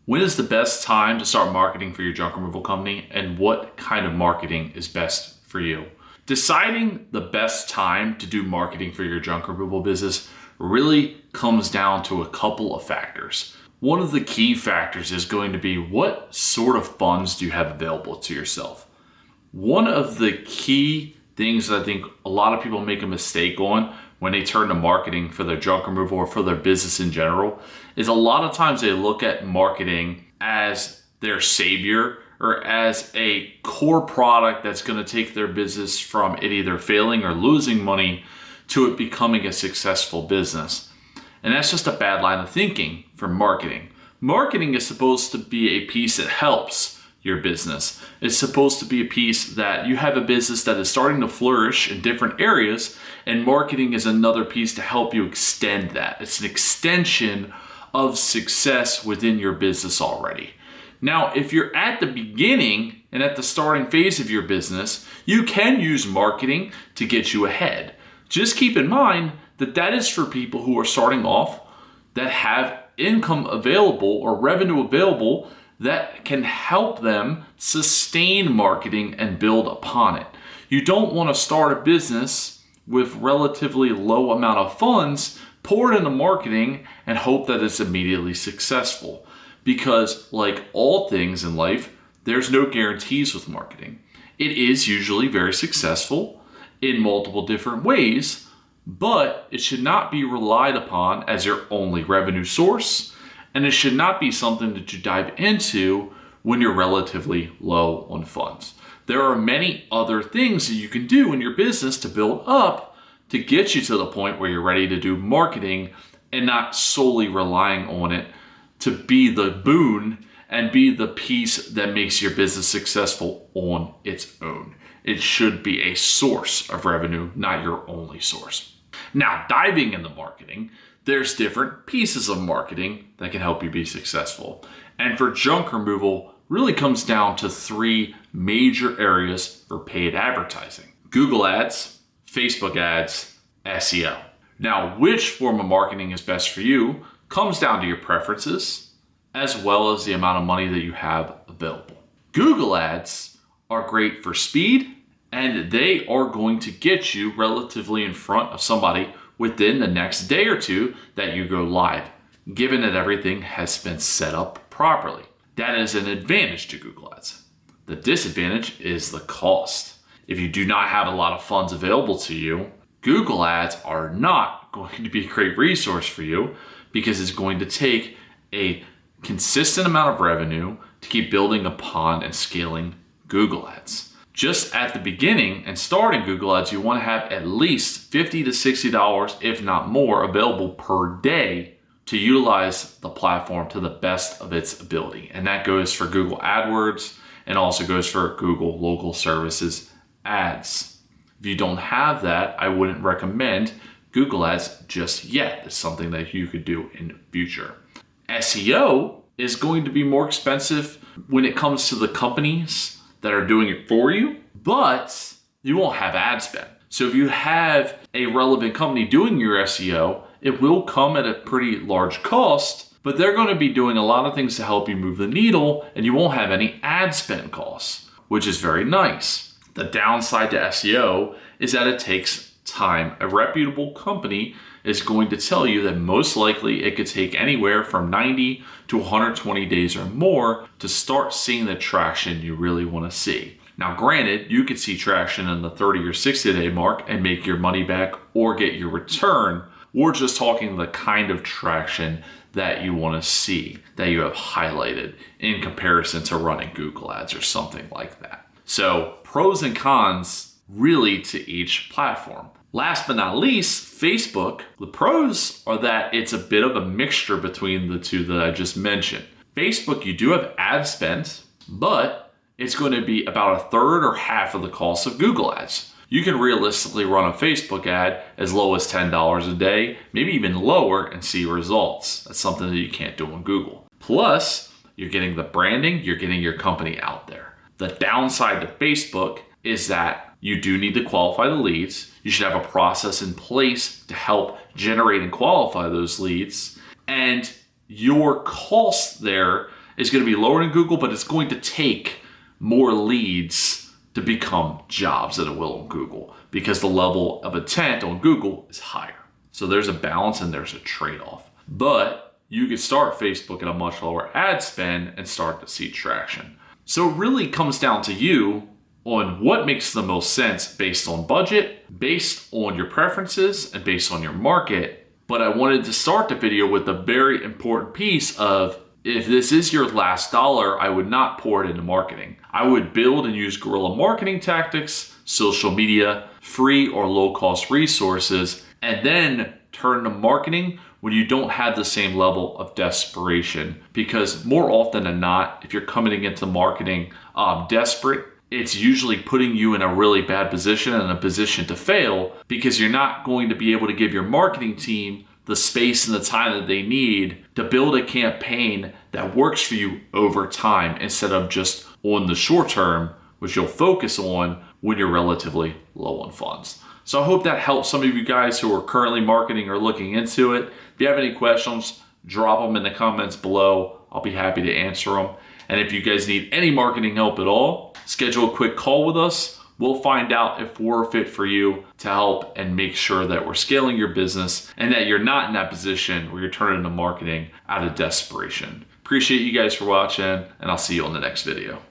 When is the best time to start marketing for your junk removal company, and what kind of marketing is best for you? Deciding the best time to do marketing for your junk removal business really comes down to a couple of factors. One of the key factors is going to be what sort of funds do you have available to yourself? One of the key things that I think a lot of people make a mistake on when they turn to marketing for their junk removal or for their business in general is a lot of times they look at marketing as their savior or as a core product that's going to take their business from it either failing or losing money to it becoming a successful business. And that's just a bad line of thinking for marketing. Marketing is supposed to be a piece that helps your business. It's supposed to be a piece that you have a business that is starting to flourish in different areas, and marketing is another piece to help you extend that. It's an extension of success within your business already. Now, if you're at the beginning and at the starting phase of your business, you can use marketing to get you ahead. Just keep in mind that that is for people who are starting off that have income available or revenue available that can help them sustain marketing and build upon it. You don't want to start a business with relatively low amount of funds, pour it into marketing, and hope that it's immediately successful. Because like all things in life, there's no guarantees with marketing. It is usually very successful in multiple different ways, but it should not be relied upon as your only revenue source. And it should not be something that you dive into when you're relatively low on funds. There are many other things that you can do in your business to build up to get you to the point where you're ready to do marketing and not solely relying on it to be the boon and be the piece that makes your business successful on its own. It should be a source of revenue, not your only source. Now, diving into marketing, there's different pieces of marketing that can help you be successful. And for junk removal, really comes down to three major areas for paid advertising: Google ads, Facebook ads, SEO. Now, which form of marketing is best for you comes down to your preferences, as well as the amount of money that you have available. Google ads are great for speed, and they are going to get you relatively in front of somebody within the next day or two that you go live, given that everything has been set up properly. That is an advantage to Google Ads. The disadvantage is the cost. If you do not have a lot of funds available to you, Google Ads are not going to be a great resource for you because it's going to take a consistent amount of revenue to keep building upon and scaling Google Ads. Just at the beginning and starting Google Ads, you want to have at least $50 to $60, if not more, available per day to utilize the platform to the best of its ability. And that goes for Google AdWords and also goes for Google Local Services ads. If you don't have that, I wouldn't recommend Google Ads just yet. It's something that you could do in the future. SEO is going to be more expensive when it comes to the companies that are doing it for you, but you won't have ad spend. So if you have a relevant company doing your SEO, it will come at a pretty large cost, but they're going to be doing a lot of things to help you move the needle, and you won't have any ad spend costs, which is very nice. The downside to SEO is that it takes time. A reputable company is going to tell you that most likely it could take anywhere from 90 to 120 days or more to start seeing the traction you really want to see. Now, granted, you could see traction in the 30 or 60 day mark and make your money back or get your return. We're just talking the kind of traction that you want to see, that you have highlighted in comparison to running Google Ads or something like that. So pros and cons really to each platform. Last but not least, Facebook. The pros are that it's a bit of a mixture between the two that I just mentioned. Facebook, you do have ad spend, but it's going to be about a third or half of the cost of Google Ads. You can realistically run a Facebook ad as low as $10 a day, maybe even lower, and see results. That's something that you can't do on Google. Plus, you're getting the branding, you're getting your company out there. The downside to Facebook is that you do need to qualify the leads. You should have a process in place to help generate and qualify those leads. And your cost there is going to be lower in Google, but it's going to take more leads to become jobs than it will on Google because the level of intent on Google is higher. So there's a balance and there's a trade-off. But you can start Facebook at a much lower ad spend and start to see traction. So it really comes down to you on what makes the most sense based on budget, based on your preferences, and based on your market. But I wanted to start the video with a very important piece of, if this is your last dollar, I would not pour it into marketing. I would build and use guerrilla marketing tactics, social media, free or low-cost resources, and then turn to marketing when you don't have the same level of desperation. Because more often than not, if you're coming into marketing desperate, it's usually putting you in a really bad position and a position to fail because you're not going to be able to give your marketing team the space and the time that they need to build a campaign that works for you over time instead of just on the short term, which you'll focus on when you're relatively low on funds. So I hope that helps some of you guys who are currently marketing or looking into it. If you have any questions, drop them in the comments below. I'll be happy to answer them. And if you guys need any marketing help at all, schedule a quick call with us. We'll find out if we're a fit for you to help and make sure that we're scaling your business and that you're not in that position where you're turning to marketing out of desperation. Appreciate you guys for watching, and I'll see you on the next video.